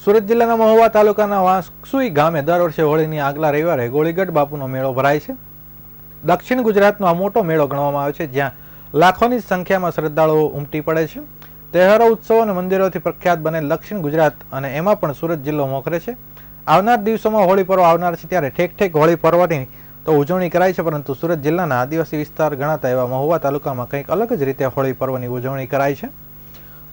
સુરત જિલ્લાના મહુવા તાલુકાના વાંસુઈ ગામે દર વર્ષે હોળીની આગલા રવિવારે ગોળીગઢ બાપુનો મેળો ભરાય છે। દક્ષિણ ગુજરાતનો આ મોટો મેળો ગણવામાં આવે છે, જ્યાં લાખોની સંખ્યામાં શ્રદ્ધાળુઓ ઉમટી પડે છે। તહેવારો, ઉત્સવો અને મંદિરોથી પ્રખ્યાત બનેલ દક્ષિણ ગુજરાત અને એમાં પણ સુરત જિલ્લો મોખરે છે। આવનાર દિવસોમાં હોળી પર્વ આવનાર છે, ત્યારે ઠેક ઠેક હોળી પર્વની તો ઉજવણી કરાય છે, પરંતુ સુરત જિલ્લાના આદિવાસી વિસ્તાર ગણાતા એવા મહુવા તાલુકામાં કંઈક અલગ જ રીતે હોળી પર્વની ઉજવણી કરાય છે।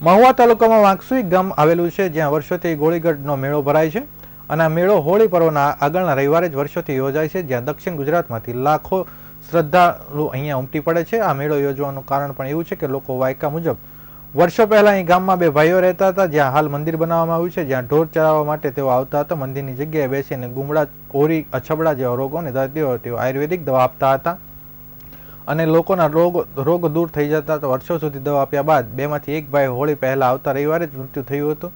મહુવા તાલુકામાં વાંસુઈ ગામ આવેલું છે, જ્યાં વર્ષોથી ગોળીગઢનો મેળો ભરાય છે અને આ મેળો હોળી પર્વના આગળના રવિવારે જ વર્ષોથી યોજાય છે, જ્યાં દક્ષિણ ગુજરાતમાંથી લાખો શ્રદ્ધાળુ અહીંયા ઉમટી પડે છે। આ મેળો યોજવાનું કારણ પણ એવું છે કે લોકો વાયકા મુજબ વર્ષો પહેલા અહીં ગામમાં બે ભાઈઓ રહેતા હતા, જ્યાં હાલ મંદિર બનાવવામાં આવ્યું છે, જ્યાં ઢોર ચરાવવા માટે તેઓ આવતા હતા। મંદિરની જગ્યાએ બેસીને ગુમડા, ઓરી, અછબડા જેવા રોગોને દર્દીઓ તેઓ આયુર્વેદિક દવા આપતા હતા અને લોકોના રોગ દૂર થઈ જતા હતા। વર્ષો સુધી દવા આપ્યા બાદ બેમાંથી એક ભાઈ હોળી પહેલા આવતા રવિવારે જ મૃત્યુ થયું હતું।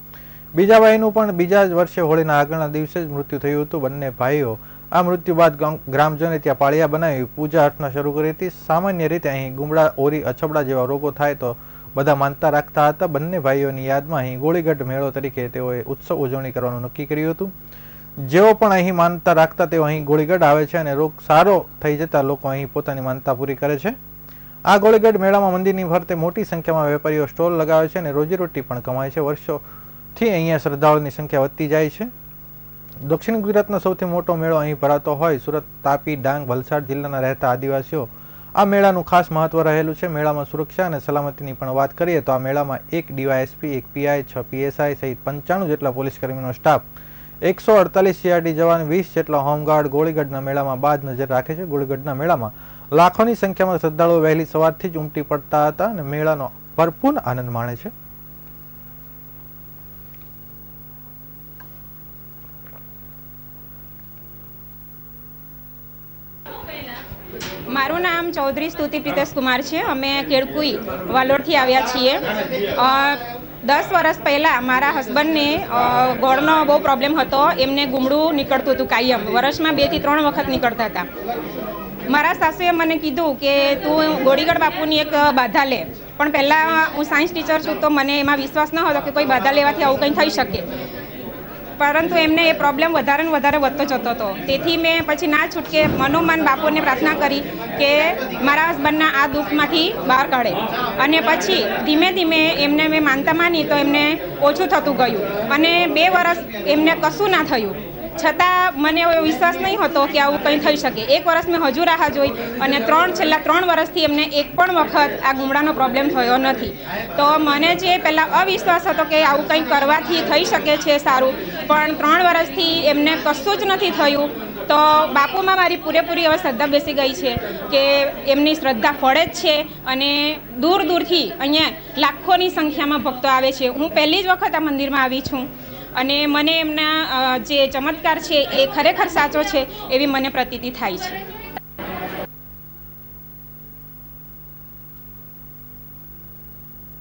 બીજા ભાઈનું પણ બીજા જ વર્ષે હોળીના આગળના દિવસે જ મૃત્યુ થયું હતું। બંને ભાઈઓ આ મૃત્યુ બાદ ગ્રામજનોએ ત્યાં પાળિયા બનાવી પૂજા અર્ચના શરૂ કરી હતી। સામાન્ય રીતે અહીં ગુમડા, ઓરી, અછબડા જેવા રોગો થાય તો બધા માનતા રાખતા હતા। બંને ભાઈઓની યાદમાં અહીં ગોળીગઢ મેળો તરીકે તેઓએ ઉત્સવ ઉજવણી કરવાનું નક્કી કર્યું હતું। જેઓ પણ અહીં માનતા રાખતા તેઓ અહીં ગોળીગઢ આવે છે અને રોગ સારો થઈ જતા લોકો અહીં પોતાની માનતા પૂરી કરે છે। આ ગોળીગઢ મેળામાં મંદિરની ફરતે મોટી સંખ્યામાં વેપારીઓ સ્ટોલ લગાવે છે અને રોજીરોટી પણ કમાય છે। વર્ષોથી અહીંયા શ્રદ્ધાળુઓની સંખ્યા વધતી જાય છે। દક્ષિણ ગુજરાતનો સૌથી મોટો મેળો અહીં ભરાતો હોય સુરત, તાપી, ડાંગ, વલસાડ જિલ્લાના રહેતા આદિવાસીઓ આ મેળાનું ખાસ મહત્વ રહેલું છે। મેળામાં સુરક્ષા અને સલામતીની પણ વાત કરીએ તો આ મેળામાં એક ડીવાયએસપી, એક પીઆઈ, 6 પીએસઆઈ સહિત 95 જેટલા પોલીસ કર્મીનો સ્ટાફ, 148 સીઆરડી જવાન, 20 જેટલા હોમગાર્ડ ગોળીગઢના મેળામાં બાદ નજર રાખે છે। ગોળીગઢના મેળામાં લાખોની સંખ્યામાં શ્રદ્ધાળુઓ વહેલી સવારથી જ ઉમટી પડતા હતા અને મેળાનો ભરપૂર આનંદ માણે છે। મારું નામ ચૌધરી સ્તુતિ પ્રિતેશ કુમાર છે। અમે કેળકુઈ વાલોડથી આવ્યા છીએ। 10 વર્ષ પહેલાં મારા હસબન્ડને ગોળનો બહુ પ્રોબ્લેમ હતો। એમને ગુમડું નીકળતું હતું કાયમ, વર્ષમાં 2 થી 3 વખત નીકળતા હતા। મારા સાસુએ મને કીધું કે તું ગોળીગઢ બાપુની એક બાધા લે, પણ પહેલાં હું સાયન્સ ટીચર છું તો મને એમાં વિશ્વાસ ન હતો કે કોઈ બાધા લેવાથી આવું કંઈ થઈ શકે, પરંતુ એમને એ પ્રોબ્લેમ વધારે ને વધારે વધતો જતો હતો। તેથી મેં પછી ના છૂટકે મનોમન બાપુને પ્રાર્થના કરી કે મારા હસબન્ડના આ દુઃખમાંથી બહાર કાઢે, અને પછી ધીમે ધીમે એમને મેં માનતા માની તો એમને ઓછું થતું ગયું અને 2 વર્ષ એમને કશું ના થયું, છતાં મને એવો વિશ્વાસ નહીં હતો કે આવું કંઈ થઈ શકે। 1 વર્ષ મેં હજુ રાહ જોઈ અને છેલ્લા 3 વર્ષથી એમને એક પણ વખત આ ગુમડાનો પ્રોબ્લેમ થયો નથી। તો મને જે પહેલાં અવિશ્વાસ હતો કે આવું કંઈ કરવાથી થઈ શકે છે સારું, પણ 3 વર્ષથી એમને કશું જ નથી થયું। તો બાપુમાં મારી પૂરેપૂરી હવે શ્રદ્ધા બેસી ગઈ છે કે એમની શ્રદ્ધા ફળે જ છે અને દૂર દૂરથી અહીંયા લાખોની સંખ્યામાં ભક્તો આવે છે। હું પહેલી જ વખત આ મંદિરમાં આવી છું અને મને એમના જે ચમત્કાર છે એ ખરેખર સાચો છે એવી મને પ્રતીતિ થાય છે।